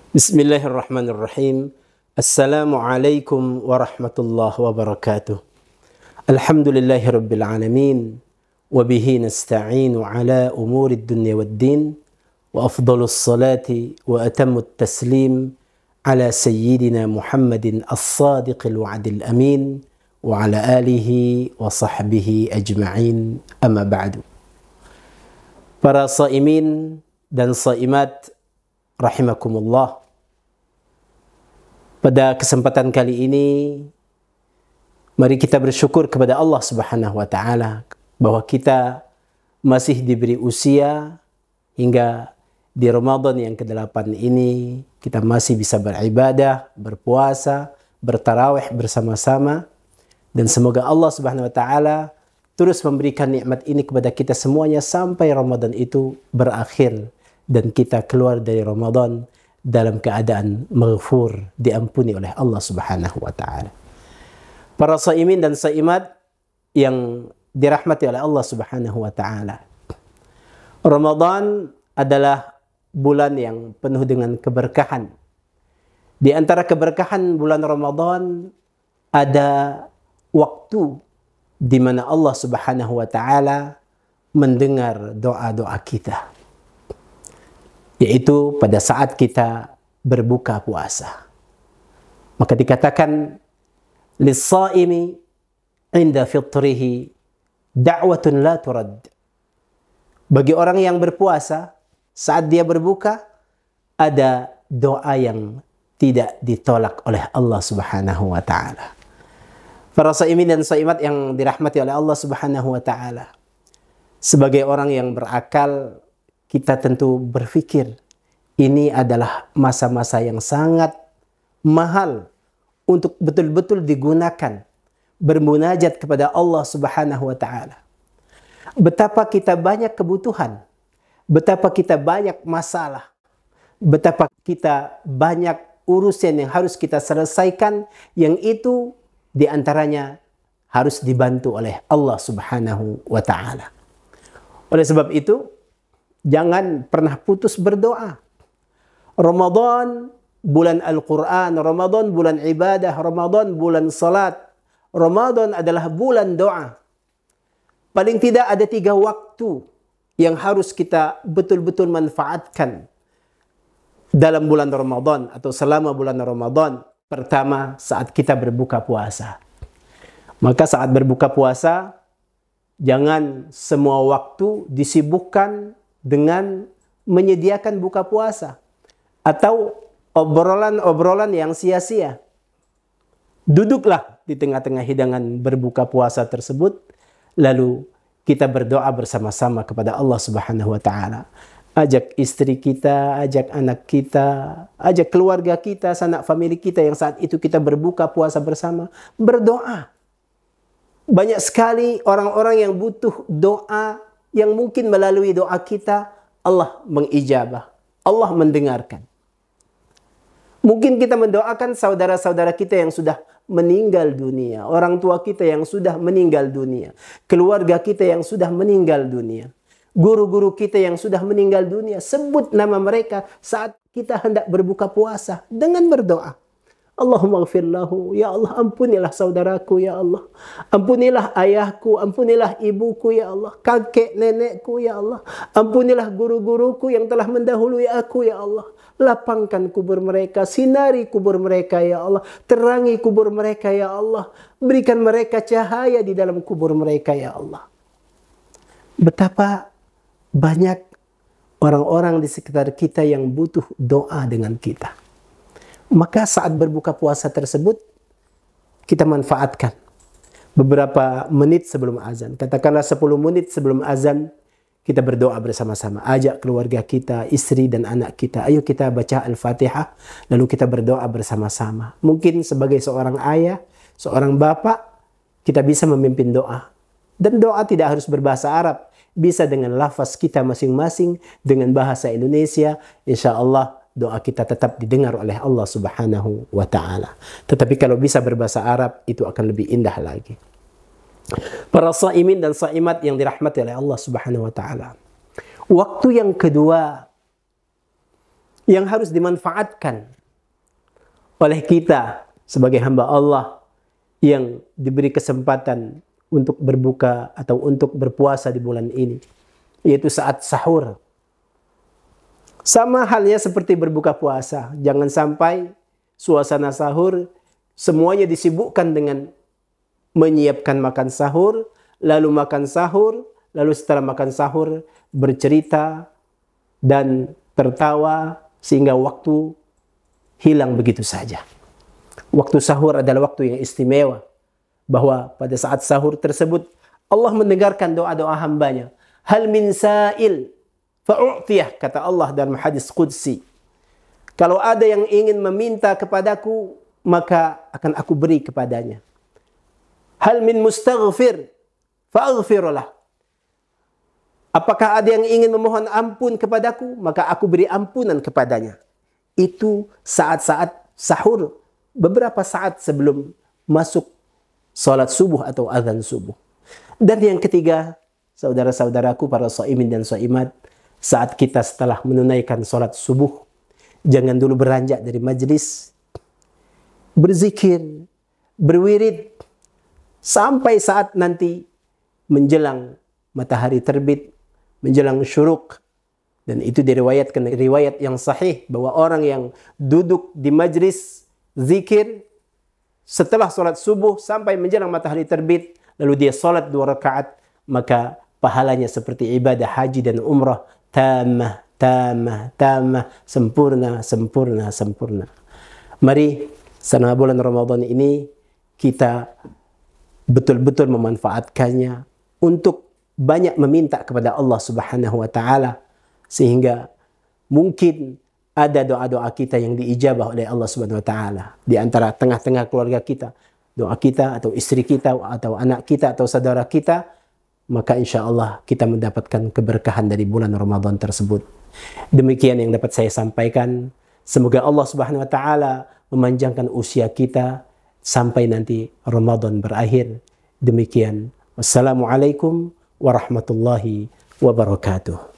Bismillahirrahmanirrahim. Assalamualaikum warahmatullahi wabarakatuh. Alhamdulillahi rabbil alamin. Wabihi nasta'inu ala umuri dunya waddin. Wa afdalus salati wa atammut taslim ala sayyidina Muhammadin as-sadiqil wa'dil amin. Wa ala alihi wa sahbihi ajma'in. Amma ba'du. Para saimin dan saimat rahimakumullah. Pada kesempatan kali ini, mari kita bersyukur kepada Allah Subhanahu wa Ta'ala bahwa kita masih diberi usia hingga di Ramadan yang ke-8 ini kita masih bisa beribadah, berpuasa, bertarawih bersama-sama, dan semoga Allah Subhanahu wa Ta'ala terus memberikan nikmat ini kepada kita semuanya sampai Ramadan itu berakhir dan kita keluar dari Ramadan dalam keadaan maghfur, diampuni oleh Allah Subhanahu wa Ta'ala. Para saimin dan saimat yang dirahmati oleh Allah Subhanahu wa Ta'ala, Ramadan adalah bulan yang penuh dengan keberkahan. Di antara keberkahan bulan Ramadan ada waktu di mana Allah Subhanahu wa Ta'ala mendengar doa-doa kita, yaitu pada saat kita berbuka puasa. Maka dikatakan lis-shaimi 'inda fitrihi da'watun la turad. Bagi orang yang berpuasa saat dia berbuka ada doa yang tidak ditolak oleh Allah Subhanahu wa Ta'ala. Para shaimin dan shaimat yang dirahmati oleh Allah Subhanahu wa Ta'ala, sebagai orang yang berakal, kita tentu berpikir ini adalah masa-masa yang sangat mahal untuk betul-betul digunakan bermunajat kepada Allah Subhanahu wa Ta'ala. Betapa kita banyak kebutuhan, betapa kita banyak masalah, betapa kita banyak urusan yang harus kita selesaikan, yang itu diantaranya harus dibantu oleh Allah Subhanahu wa Ta'ala. Oleh sebab itu, jangan pernah putus berdoa. Ramadan bulan Al-Quran, Ramadan bulan ibadah, Ramadan bulan salat, Ramadan adalah bulan doa. Paling tidak ada 3 waktu yang harus kita betul-betul manfaatkan dalam bulan Ramadan atau selama bulan Ramadan. Pertama, saat kita berbuka puasa. Maka saat berbuka puasa, jangan semua waktu disibukkan dengan menyediakan buka puasa atau obrolan-obrolan yang sia-sia. Duduklah di tengah-tengah hidangan berbuka puasa tersebut, lalu kita berdoa bersama-sama kepada Allah Subhanahu wa Ta'ala. Ajak istri kita, ajak anak kita, ajak keluarga kita, sanak famili kita yang saat itu kita berbuka puasa bersama, berdoa. Banyak sekali orang-orang yang butuh doa, yang mungkin melalui doa kita Allah mengijabah, Allah mendengarkan. Mungkin kita mendoakan saudara-saudara kita yang sudah meninggal dunia, orang tua kita yang sudah meninggal dunia, keluarga kita yang sudah meninggal dunia, guru-guru kita yang sudah meninggal dunia. Sebut nama mereka saat kita hendak berbuka puasa dengan berdoa. Allahumma ghfir lahu, ya Allah, ampunilah saudaraku, ya Allah, ampunilah ayahku, ampunilah ibuku, ya Allah, kakek nenekku, ya Allah, ampunilah guru-guruku yang telah mendahului aku, ya Allah, lapangkan kubur mereka, sinari kubur mereka, ya Allah, terangi kubur mereka, ya Allah, berikan mereka cahaya di dalam kubur mereka, ya Allah. Betapa banyak orang-orang di sekitar kita yang butuh doa dengan kita. Maka saat berbuka puasa tersebut, kita manfaatkan beberapa menit sebelum azan. Katakanlah 10 menit sebelum azan, kita berdoa bersama-sama. Ajak keluarga kita, istri dan anak kita. Ayo kita baca Al-Fatihah, lalu kita berdoa bersama-sama. Mungkin sebagai seorang ayah, seorang bapak, kita bisa memimpin doa. Dan doa tidak harus berbahasa Arab. Bisa dengan lafaz kita masing-masing, dengan bahasa Indonesia. Insya Allah doa kita tetap didengar oleh Allah Subhanahu wa Ta'ala. Tetapi kalau bisa berbahasa Arab, itu akan lebih indah lagi. Para shaimin dan shaimat yang dirahmati oleh Allah Subhanahu wa Ta'ala, waktu yang kedua yang harus dimanfaatkan oleh kita sebagai hamba Allah yang diberi kesempatan untuk berbuka atau untuk berpuasa di bulan ini, yaitu saat sahur. Sama halnya seperti berbuka puasa, jangan sampai suasana sahur semuanya disibukkan dengan menyiapkan makan sahur, lalu makan sahur, lalu setelah makan sahur bercerita dan tertawa sehingga waktu hilang begitu saja. Waktu sahur adalah waktu yang istimewa, bahwa pada saat sahur tersebut Allah mendengarkan doa-doa hambanya. Hal min sa'il fa'u'tiyah, kata Allah dalam hadis qudsi. Kalau ada yang ingin meminta kepadaku, maka akan aku beri kepadanya. Hal min mustaghfir fa'aghfirullah. Apakah ada yang ingin memohon ampun kepadaku, maka aku beri ampunan kepadanya. Itu saat-saat sahur, beberapa saat sebelum masuk salat subuh atau azan subuh. Dan yang ketiga, saudara-saudaraku para shaimin dan shaimat, saat kita setelah menunaikan salat subuh, jangan dulu beranjak dari majlis, berzikir, berwirid, sampai saat nanti menjelang matahari terbit, menjelang syuruk. Dan itu diriwayatkan riwayat yang sahih bahwa orang yang duduk di majlis zikir setelah salat subuh sampai menjelang matahari terbit, lalu dia salat 2 rakaat, maka pahalanya seperti ibadah haji dan umrah, tamah, tamah, tamah, sempurna, sempurna, sempurna. Mari selama bulan Ramadan ini kita betul-betul memanfaatkannya untuk banyak meminta kepada Allah Subhanahu wa taala, sehingga mungkin ada doa-doa kita yang diijabah oleh Allah Subhanahu wa taala di antara tengah-tengah keluarga kita, doa kita atau istri kita atau anak kita atau saudara kita, maka insya Allah kita mendapatkan keberkahan dari bulan Ramadan tersebut. Demikian yang dapat saya sampaikan. Semoga Allah Subhanahu wa taala memanjangkan usia kita sampai nanti Ramadan berakhir. Demikian. Wassalamualaikum warahmatullahi wabarakatuh.